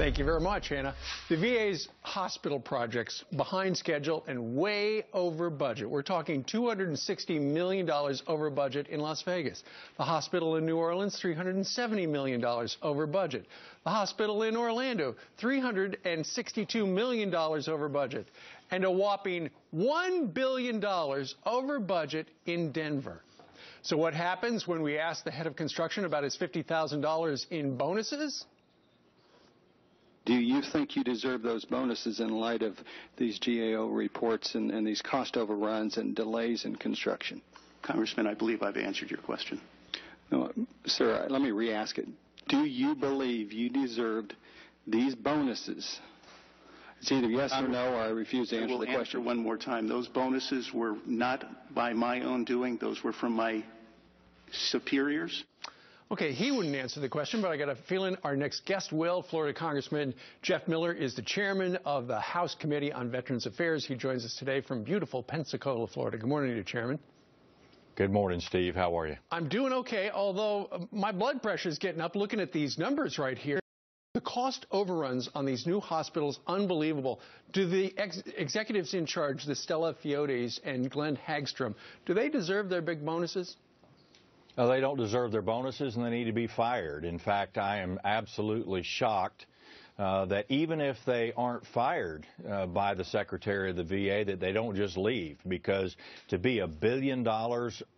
Thank you very much, Hannah. The VA's hospital projects behind schedule and way over budget. We're talking $260 million over budget in Las Vegas. The hospital in New Orleans, $370 million over budget. The hospital in Orlando, $362 million over budget. And a whopping $1 billion over budget in Denver. So what happens when we ask the head of construction about his $50,000 in bonuses? Do you think you deserve those bonuses in light of these GAO reports and these cost overruns and delays in construction? Congressman, I believe I've answered your question. No, sir, let me re-ask it. Do you believe you deserved these bonuses? It's either yes or no, or I refuse to answer the question. I will answer one more time. Those bonuses were not by my own doing. Those were from my superiors. Okay, he wouldn't answer the question, but I got a feeling our next guest will. Florida Congressman Jeff Miller is the chairman of the House Committee on Veterans Affairs. He joins us today from beautiful Pensacola, Florida. Good morning to you, Chairman. Good morning, Steve. How are you? I'm doing okay, although my blood pressure is getting up looking at these numbers right here. The cost overruns on these new hospitals, unbelievable. Do the executives in charge, the Stella Fiotes and Glenn Hagstrom, do they deserve their big bonuses? They don't deserve their bonuses, and they need to be fired. In fact, I am absolutely shocked that even if they aren't fired by the Secretary of the VA, that they don't just leave, because to be $1 billion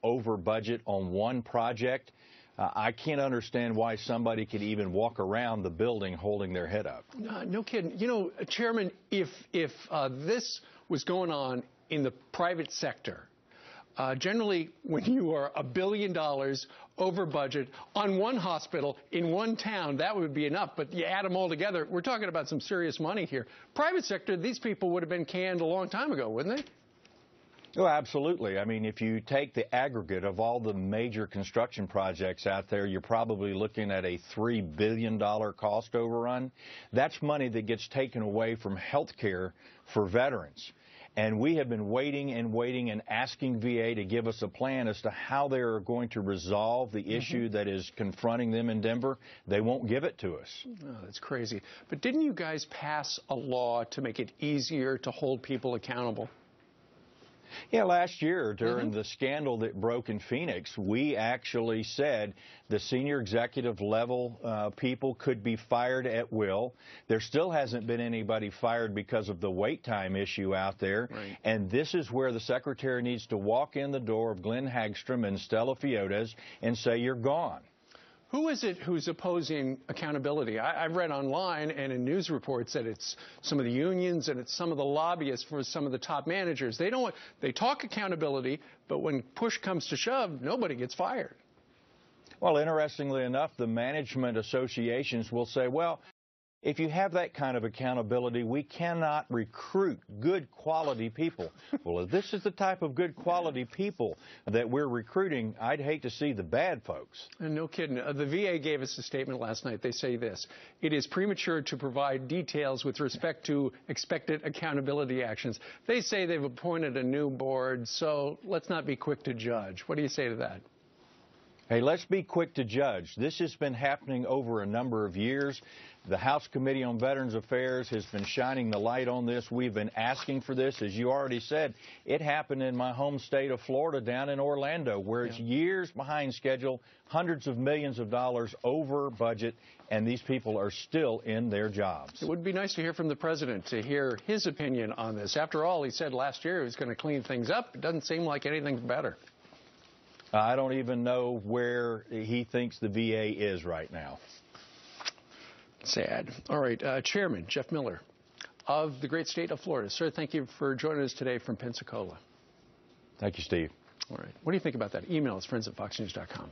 over budget on one project, I can't understand why somebody could even walk around the building holding their head up. No kidding. You know, Chairman, if this was going on in the private sector, generally, when you are $1 billion over budget on one hospital in one town, that would be enough. But you add them all together, we're talking about some serious money here. Private sector, these people would have been canned a long time ago, wouldn't they? Oh, absolutely. I mean, if you take the aggregate of all the major construction projects out there, you're probably looking at a $3 billion cost overrun. That's money that gets taken away from health care for veterans. And we have been waiting and asking VA to give us a plan as to how they are going to resolve the issue that is confronting them in Denver. They won't give it to us. Oh, that's crazy. But didn't you guys pass a law to make it easier to hold people accountable? Yeah, last year during the scandal that broke in Phoenix, we actually said the senior executive level people could be fired at will. There still hasn't been anybody fired because of the wait time issue out there. Right. And this is where the Secretary needs to walk in the door of Glenn Hagstrom and Stella Fiotes and say, you're gone. Who is it who's opposing accountability? I've read online and in news reports that it's some of the unions and it's some of the lobbyists for some of the top managers. They talk accountability, but when push comes to shove, nobody gets fired. Well, interestingly enough, the management associations will say, well, if you have that kind of accountability, we cannot recruit good quality people. Well, if this is the type of good quality people that we're recruiting, I'd hate to see the bad folks. And no kidding. The VA gave us a statement last night. They say this: it is premature to provide details with respect to expected accountability actions. They say they've appointed a new board, so let's not be quick to judge. What do you say to that? Hey, let's be quick to judge. This has been happening over a number of years. The House Committee on Veterans Affairs has been shining the light on this. We've been asking for this. As you already said, it happened in my home state of Florida down in Orlando, where it's years behind schedule, hundreds of millions of dollars over budget, and these people are still in their jobs. It would be nice to hear from the president, to hear his opinion on this. After all, he said last year he was going to clean things up. It doesn't seem like anything's better. I don't even know where he thinks the VA is right now. Sad. All right, Chairman Jeff Miller of the great state of Florida. Sir, thank you for joining us today from Pensacola. Thank you, Steve. All right. What do you think about that? Email us, friends@foxnews.com.